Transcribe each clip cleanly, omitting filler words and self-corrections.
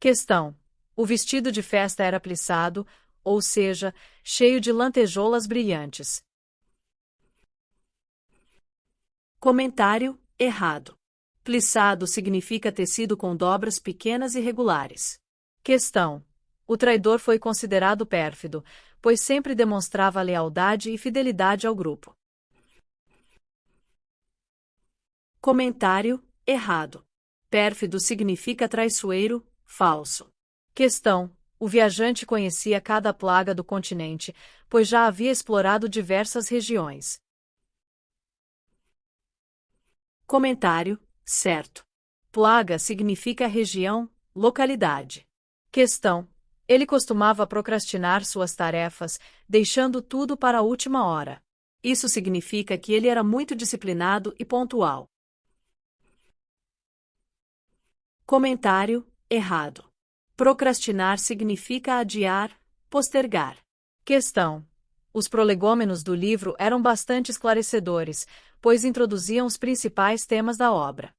Questão: o vestido de festa era plissado, ou seja, cheio de lantejoulas brilhantes. Comentário: errado. Plissado significa tecido com dobras pequenas e regulares. Questão: o traidor foi considerado pérfido, pois sempre demonstrava lealdade e fidelidade ao grupo. Comentário: errado. Pérfido significa traiçoeiro, falso. Questão: o viajante conhecia cada plaga do continente, pois já havia explorado diversas regiões. Comentário: certo. Plaga significa região, localidade. Questão: ele costumava procrastinar suas tarefas, deixando tudo para a última hora. Isso significa que ele era muito disciplinado e pontual. Comentário: errado. Procrastinar significa adiar, postergar. Questão: os prolegômenos do livro eram bastante esclarecedores, pois introduziam os principais temas da obra.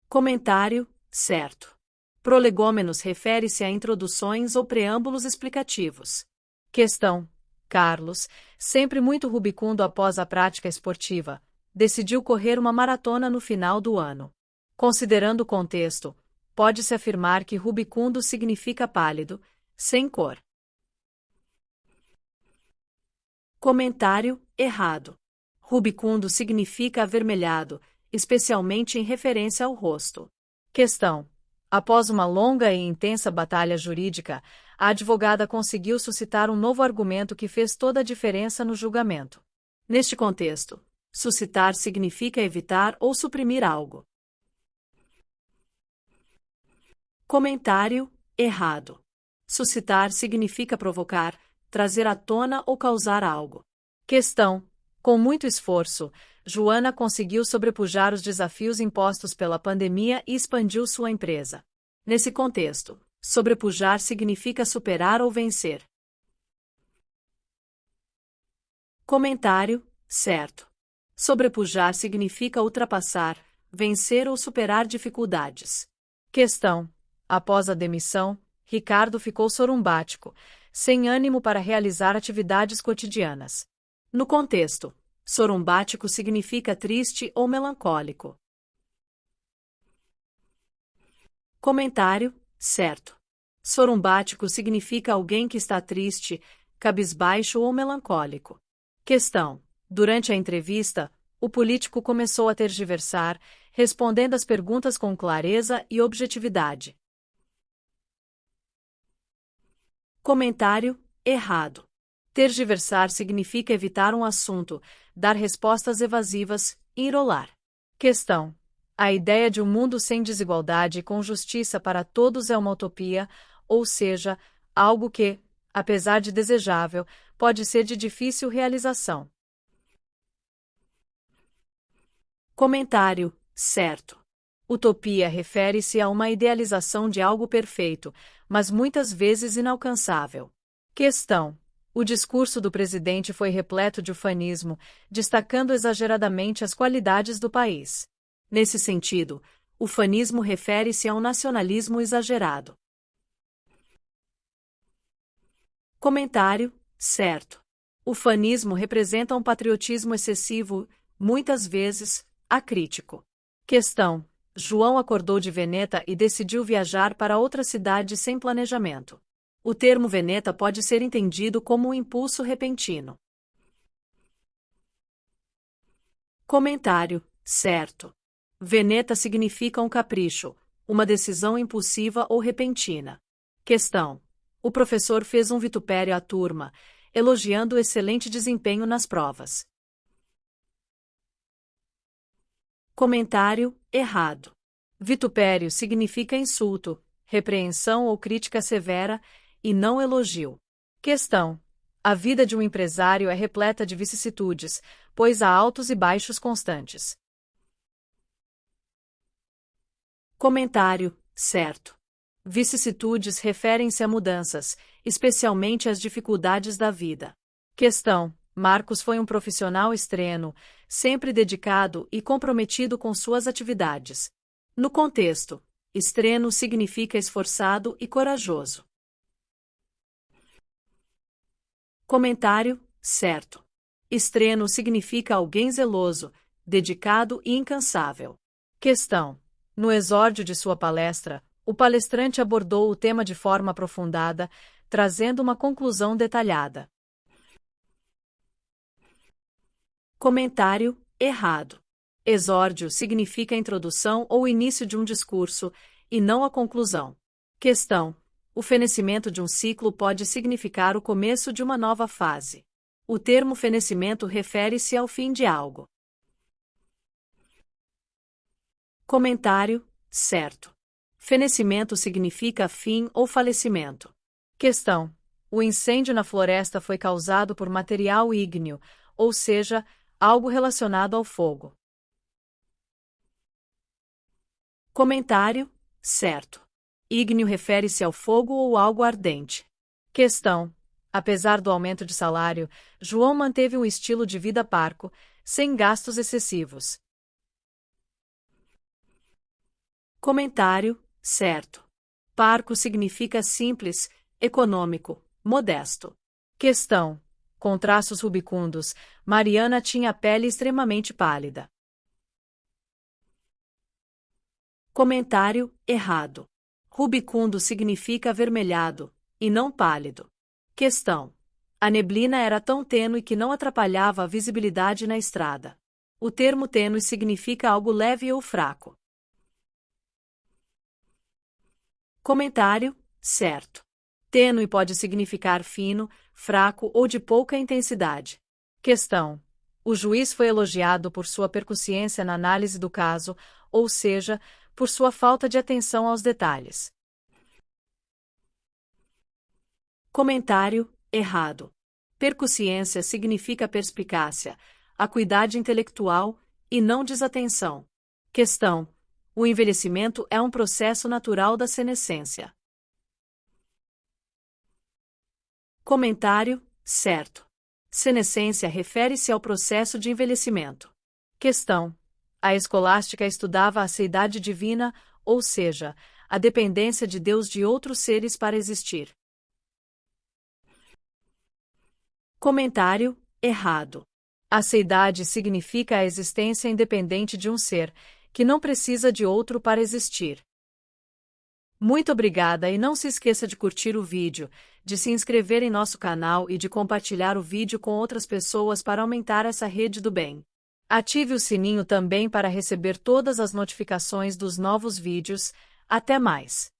Comentário: certo. Prolegômenos refere-se a introduções ou preâmbulos explicativos. Questão: Carlos, sempre muito rubicundo após a prática esportiva, decidiu correr uma maratona no final do ano. Considerando o contexto, pode-se afirmar que rubicundo significa pálido, sem cor. Comentário: errado. Rubicundo significa avermelhado, especialmente em referência ao rosto. Questão: após uma longa e intensa batalha jurídica, a advogada conseguiu suscitar um novo argumento que fez toda a diferença no julgamento. Neste contexto, suscitar significa evitar ou suprimir algo. Comentário: errado. Suscitar significa provocar, trazer à tona ou causar algo. Questão: com muito esforço, Joana conseguiu sobrepujar os desafios impostos pela pandemia e expandiu sua empresa. Nesse contexto, sobrepujar significa superar ou vencer. Comentário: certo. Sobrepujar significa ultrapassar, vencer ou superar dificuldades. Questão: após a demissão, Ricardo ficou sorumbático, sem ânimo para realizar atividades cotidianas. No contexto, sorumbático significa triste ou melancólico. Comentário: certo. Sorumbático significa alguém que está triste, cabisbaixo ou melancólico. Questão: durante a entrevista, o político começou a tergiversar, respondendo às perguntas com clareza e objetividade. Comentário: errado. Tergiversar significa evitar um assunto, dar respostas evasivas, enrolar. Questão: a ideia de um mundo sem desigualdade e com justiça para todos é uma utopia, ou seja, algo que, apesar de desejável, pode ser de difícil realização. Comentário: certo. Utopia refere-se a uma idealização de algo perfeito, mas muitas vezes inalcançável. Questão: o discurso do presidente foi repleto de ufanismo, destacando exageradamente as qualidades do país. Nesse sentido, ufanismo refere-se a um nacionalismo exagerado. Comentário: certo. Ufanismo representa um patriotismo excessivo, muitas vezes, acrítico. Questão: João acordou de Veneta e decidiu viajar para outra cidade sem planejamento. O termo Veneta pode ser entendido como um impulso repentino. Comentário: certo. Veneta significa um capricho, uma decisão impulsiva ou repentina. Questão: o professor fez um vitupério à turma, elogiando o excelente desempenho nas provas. Comentário: errado. Vitupério significa insulto, repreensão ou crítica severa, e não elogio. Questão: a vida de um empresário é repleta de vicissitudes, pois há altos e baixos constantes. Comentário: certo. Vicissitudes referem-se a mudanças, especialmente às dificuldades da vida. Questão: Marcos foi um profissional estreno, sempre dedicado e comprometido com suas atividades. No contexto, Estreno significa esforçado e corajoso. Comentário: certo. Estreno significa alguém zeloso, dedicado e incansável. Questão: no exórdio de sua palestra, o palestrante abordou o tema de forma aprofundada, trazendo uma conclusão detalhada. Comentário: errado. Exórdio significa introdução ou início de um discurso, e não a conclusão. Questão: o fenecimento de um ciclo pode significar o começo de uma nova fase. O termo fenecimento refere-se ao fim de algo. Comentário: certo. Fenecimento significa fim ou falecimento. Questão: o incêndio na floresta foi causado por material ígneo, ou seja, algo relacionado ao fogo. Comentário: certo. Ígneo refere-se ao fogo ou algo ardente. Questão: apesar do aumento de salário, João manteve um estilo de vida parco, sem gastos excessivos. Comentário: certo. Parco significa simples, econômico, modesto. Questão: com traços rubicundos, Mariana tinha a pele extremamente pálida. Comentário: errado. Rubicundo significa avermelhado, e não pálido. Questão: a neblina era tão tênue que não atrapalhava a visibilidade na estrada. O termo tênue significa algo leve ou fraco. Comentário: certo. Tênue pode significar fino, fraco ou de pouca intensidade. Questão: o juiz foi elogiado por sua percussiência na análise do caso, ou seja, por sua falta de atenção aos detalhes. Comentário: errado. Percussiência significa perspicácia, acuidade intelectual, e não desatenção. Questão: o envelhecimento é um processo natural da senescência. Comentário: certo. Senescência refere-se ao processo de envelhecimento. Questão: a escolástica estudava a seidade divina, ou seja, a dependência de Deus de outros seres para existir. Comentário: errado. A seidade significa a existência independente de um ser, que não precisa de outro para existir. Muito obrigada e não se esqueça de curtir o vídeo, de se inscrever em nosso canal e de compartilhar o vídeo com outras pessoas para aumentar essa rede do bem. Ative o sininho também para receber todas as notificações dos novos vídeos. Até mais!